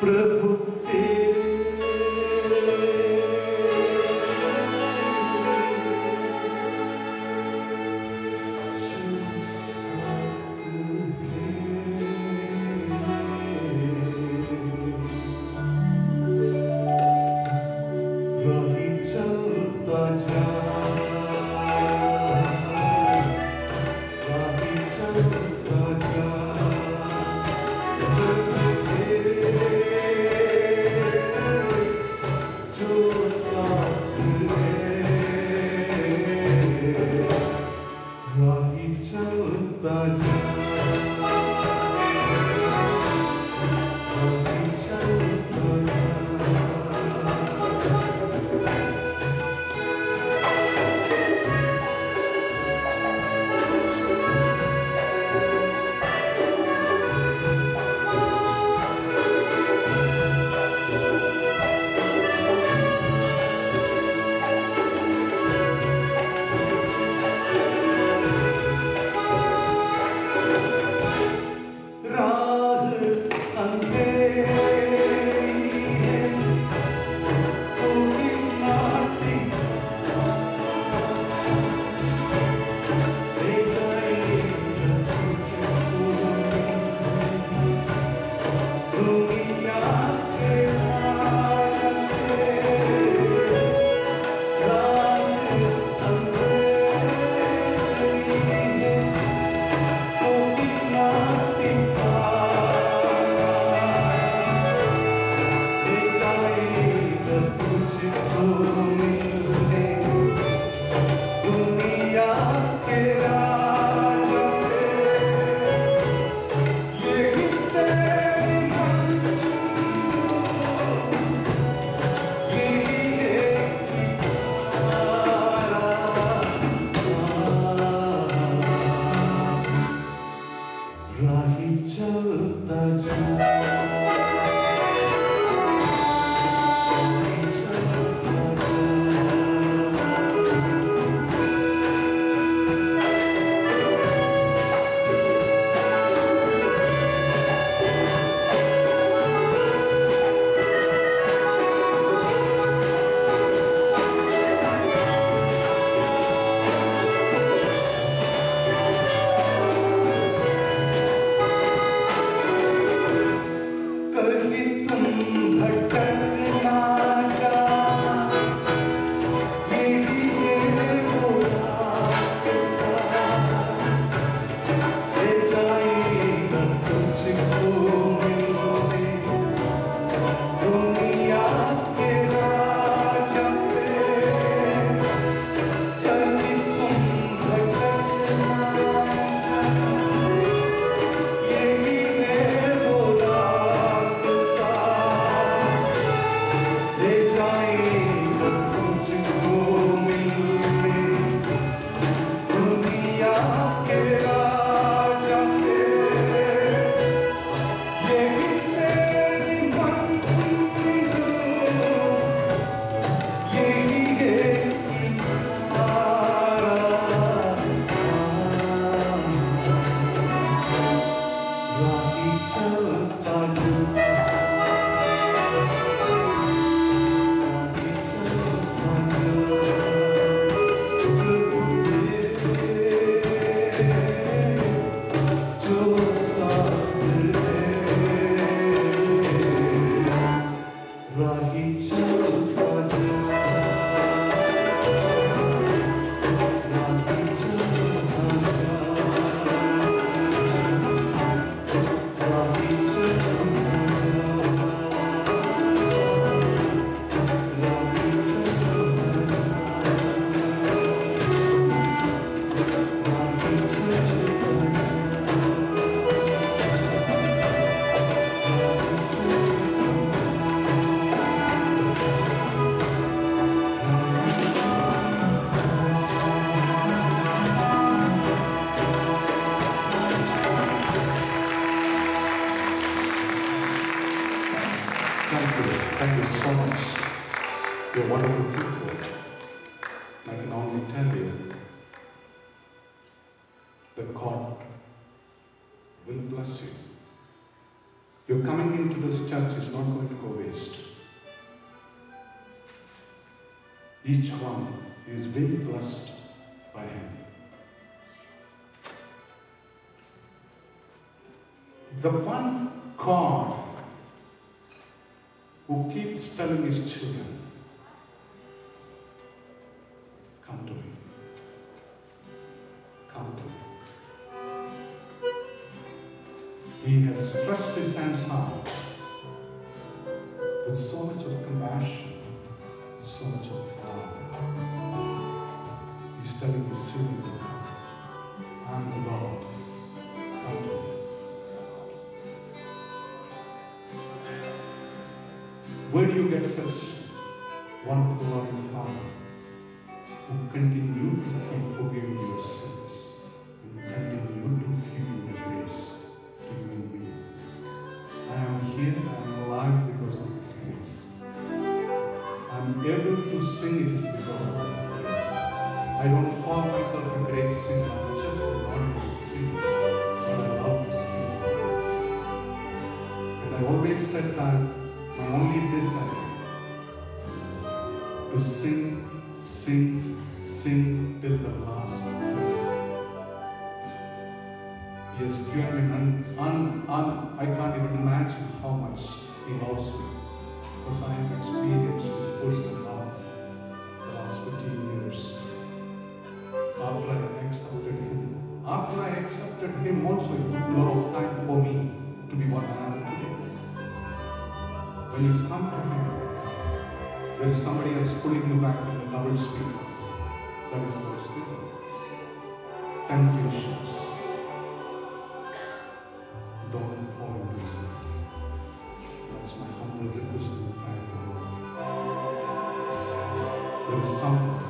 Prabhu Thank you so much. You're wonderful people. I can only tell you that God will bless you. Your coming into this church is not going to go waste. Each one is being blessed by Him. The one God who keeps telling His children, come to me. Come to me. He has stretched His hands out with so much of compassion, so much of love. He's telling His children to come. I'm the Lord. Come to me. Where do you get such wonderful loving Father who continue to keep forgiving your sins and continue to give you the grace to you and me? I am here, I am alive because of His grace. I am able to sing, it is because of His grace. I don't call myself a great singer, I'm just a ordinary singer, but I love to sing. And I always said that my only desire to sing, sing, sing till the last breath. He has given me I can't even imagine how much He loves me, because I have experienced His personal love the last 15 years. After I accepted Him also, it took a lot of time for me to be what I am today. When you come to Him, there is somebody else pulling you back in the double speed. That is God's will. Temptations. Don't fall into sin. That's my humble request to you. There is someone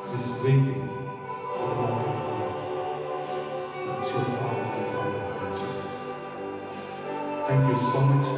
who is waiting for the Lord. That's your Father, my Father, Lord Jesus. Thank you so much.